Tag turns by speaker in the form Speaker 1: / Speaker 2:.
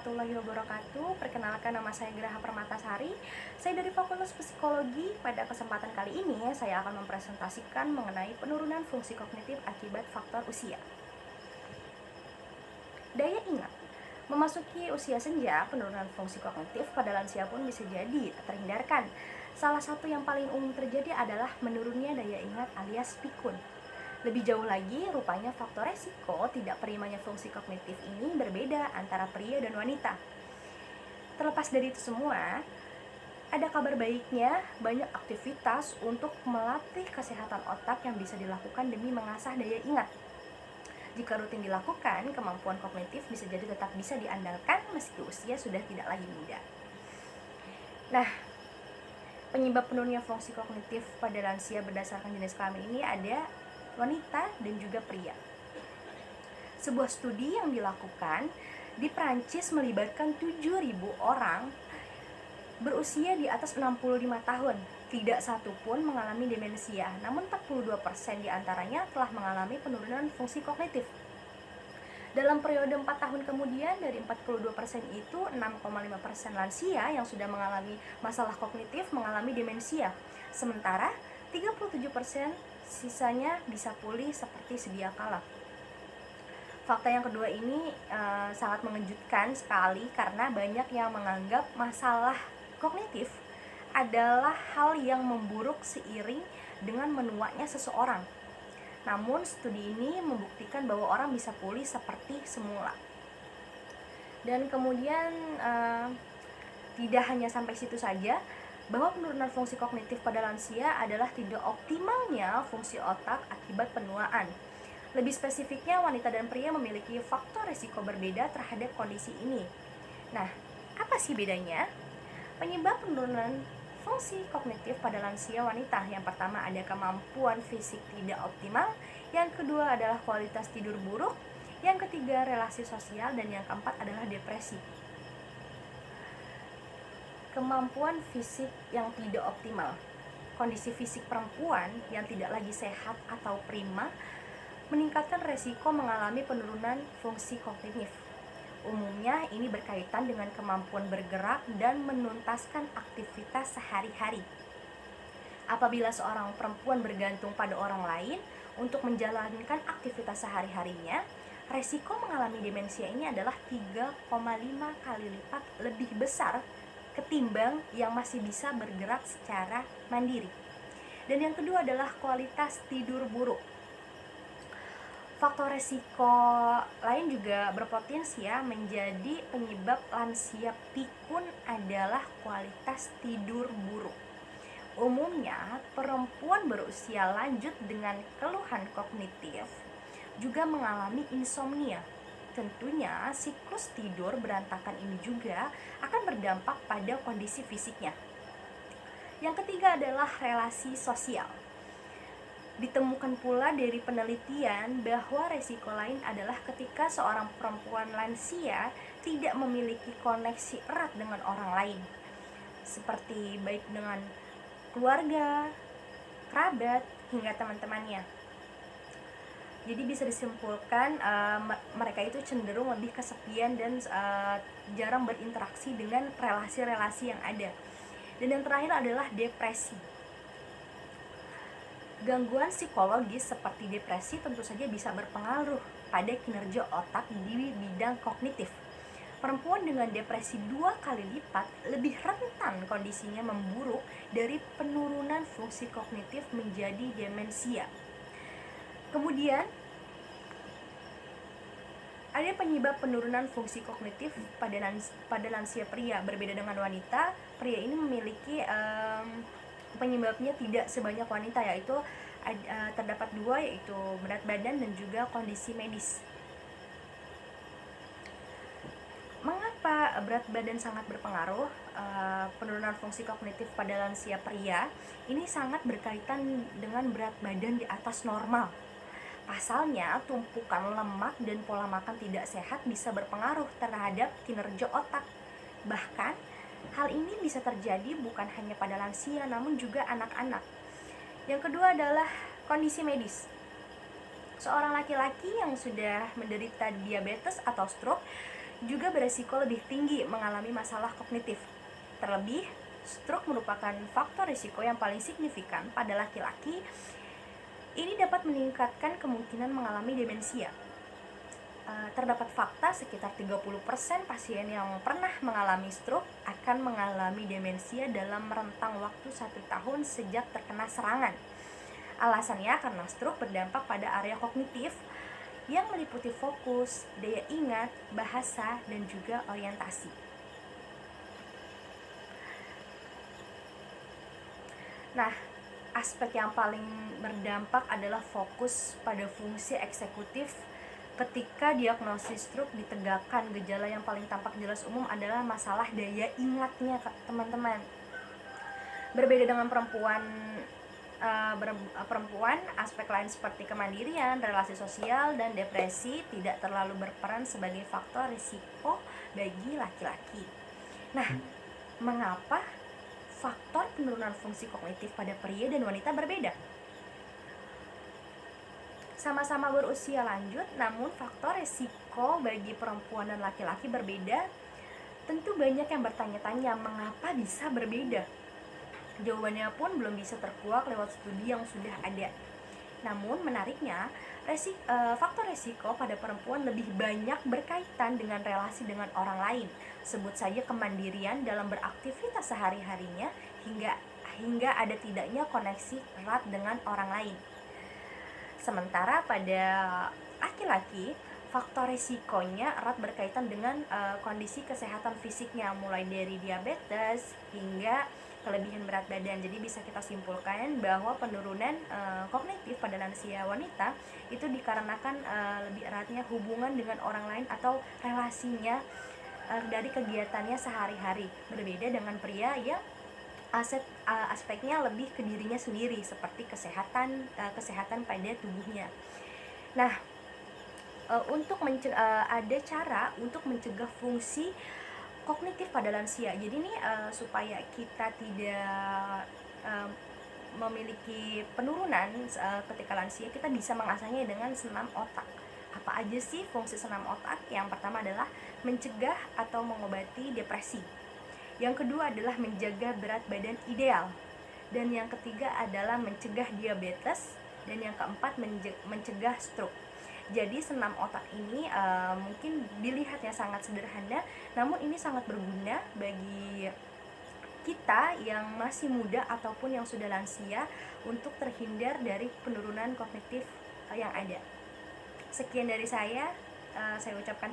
Speaker 1: warahmatullahi wabarakatuh. Perkenalkan, nama saya Graha Permatasari. Saya dari Fakultas Psikologi. Pada kesempatan kali ini saya akan mempresentasikan mengenai penurunan fungsi kognitif akibat faktor usia. Daya ingat. Memasuki usia senja, penurunan fungsi kognitif pada lansia pun bisa jadi terhindarkan. Salah satu yang paling umum terjadi adalah menurunnya daya ingat alias pikun. Lebih jauh lagi, rupanya faktor resiko tidak primanya fungsi kognitif ini berbeda antara pria dan wanita. Terlepas dari itu semua, ada kabar baiknya, banyak aktivitas untuk melatih kesehatan otak yang bisa dilakukan demi mengasah daya ingat. Jika rutin dilakukan, kemampuan kognitif bisa jadi tetap bisa diandalkan meski usia sudah tidak lagi muda. Nah, penyebab penurunnya fungsi kognitif pada lansia berdasarkan jenis kelamin ini ada wanita dan juga pria. Sebuah studi yang dilakukan di Prancis melibatkan 7.000 orang berusia di atas 65 tahun. Tidak satu pun mengalami demensia, namun 42% diantaranya telah mengalami penurunan fungsi kognitif. Dalam periode 4 tahun kemudian, dari 42% itu 6,5% lansia yang sudah mengalami masalah kognitif mengalami demensia. Sementara 37% sisanya bisa pulih seperti sedia kala. Fakta yang kedua ini sangat mengejutkan sekali karena banyak yang menganggap masalah kognitif adalah hal yang memburuk seiring dengan menuanya seseorang. Namun studi ini membuktikan bahwa orang bisa pulih seperti semula. Dan kemudian tidak hanya sampai situ saja, bahwa penurunan fungsi kognitif pada lansia adalah tidak optimalnya fungsi otak akibat penuaan. Lebih spesifiknya, wanita dan pria memiliki faktor risiko berbeda terhadap kondisi ini. Nah, apa sih bedanya? Penyebab penurunan fungsi kognitif pada lansia wanita, yang pertama ada kemampuan fisik tidak optimal, yang kedua adalah kualitas tidur buruk, yang ketiga relasi sosial, dan yang keempat adalah depresi. Kemampuan fisik yang tidak optimal. Kondisi fisik perempuan yang tidak lagi sehat atau prima meningkatkan resiko mengalami penurunan fungsi kognitif. Umumnya ini berkaitan dengan kemampuan bergerak dan menuntaskan aktivitas sehari-hari. Apabila seorang perempuan bergantung pada orang lain untuk menjalankan aktivitas sehari-harinya, resiko mengalami demensia ini adalah 3,5 kali lipat lebih besar ketimbang yang masih bisa bergerak secara mandiri. Dan yang kedua adalah kualitas tidur buruk. Faktor resiko lain juga berpotensi menjadi penyebab lansia pikun adalah kualitas tidur buruk. Umumnya, perempuan berusia lanjut dengan keluhan kognitif juga mengalami insomnia. Tentunya, siklus tidur berantakan ini juga akan berdampak pada kondisi fisiknya. Yang ketiga adalah relasi sosial. Ditemukan pula dari penelitian bahwa resiko lain adalah ketika seorang perempuan lansia tidak memiliki koneksi erat dengan orang lain, seperti baik dengan keluarga, kerabat, hingga teman-temannya. Jadi bisa disimpulkan mereka itu cenderung lebih kesepian dan jarang berinteraksi dengan relasi-relasi yang ada. Dan yang terakhir adalah depresi. Gangguan psikologis seperti depresi tentu saja bisa berpengaruh pada kinerja otak di bidang kognitif. Perempuan dengan depresi 2 kali lipat lebih rentan kondisinya memburuk dari penurunan fungsi kognitif menjadi demensia. Kemudian, ada penyebab penurunan fungsi kognitif pada lansia pria. Berbeda dengan wanita, pria ini memiliki penyebabnya tidak sebanyak wanita, yaitu terdapat 2, yaitu berat badan dan juga kondisi medis. Mengapa berat badan sangat berpengaruh? Penurunan fungsi kognitif pada lansia pria ini sangat berkaitan dengan berat badan di atas normal. Pasalnya, tumpukan lemak dan pola makan tidak sehat bisa berpengaruh terhadap kinerja otak. Bahkan, hal ini bisa terjadi bukan hanya pada lansia, namun juga anak-anak. Yang kedua adalah kondisi medis. Seorang laki-laki yang sudah menderita diabetes atau stroke juga beresiko lebih tinggi mengalami masalah kognitif. Terlebih, stroke merupakan faktor risiko yang paling signifikan pada laki-laki. Ini dapat meningkatkan kemungkinan mengalami demensia. Terdapat fakta sekitar 30% pasien yang pernah mengalami stroke akan mengalami demensia dalam rentang waktu 1 tahun sejak terkena serangan. Alasannya karena stroke berdampak pada area kognitif yang meliputi fokus, daya ingat, bahasa, dan juga orientasi. Nah, aspek yang paling berdampak adalah fokus pada fungsi eksekutif. Ketika diagnosis stroke ditegakkan, gejala yang paling tampak jelas umum adalah masalah daya ingatnya, teman-teman. Berbeda dengan perempuan, aspek lain seperti kemandirian, relasi sosial, dan depresi tidak terlalu berperan sebagai faktor risiko bagi laki-laki. Nah, mengapa faktor penurunan fungsi kognitif pada pria dan wanita berbeda? Sama-sama berusia lanjut, namun faktor risiko bagi perempuan dan laki-laki berbeda. Tentu banyak yang bertanya-tanya mengapa bisa berbeda. Jawabannya pun belum bisa terkuak lewat studi yang sudah ada. Namun menariknya, faktor risiko pada perempuan lebih banyak berkaitan dengan relasi dengan orang lain. Sebut saja kemandirian dalam beraktivitas sehari-harinya hingga ada tidaknya koneksi erat dengan orang lain. Sementara pada laki-laki, faktor risikonya erat berkaitan dengan kondisi kesehatan fisiknya, mulai dari diabetes hingga kelebihan berat badan. Jadi bisa kita simpulkan bahwa penurunan kognitif pada lansia wanita itu dikarenakan lebih eratnya hubungan dengan orang lain atau relasinya dari kegiatannya sehari-hari. Berbeda dengan pria yang aspeknya lebih ke dirinya sendiri, seperti kesehatan pada tubuhnya. Nah, ada cara untuk mencegah fungsi kognitif pada lansia. Jadi ini supaya kita tidak memiliki penurunan ketika lansia, kita bisa mengasahnya dengan senam otak. Apa aja sih fungsi senam otak? Yang pertama adalah mencegah atau mengobati depresi. Yang kedua adalah menjaga berat badan ideal. Dan yang ketiga adalah mencegah diabetes. Dan yang keempat mencegah stroke. Jadi senam otak ini mungkin dilihatnya sangat sederhana, namun ini sangat berguna bagi kita yang masih muda ataupun yang sudah lansia untuk terhindar dari penurunan kognitif yang ada. Sekian dari saya ucapkan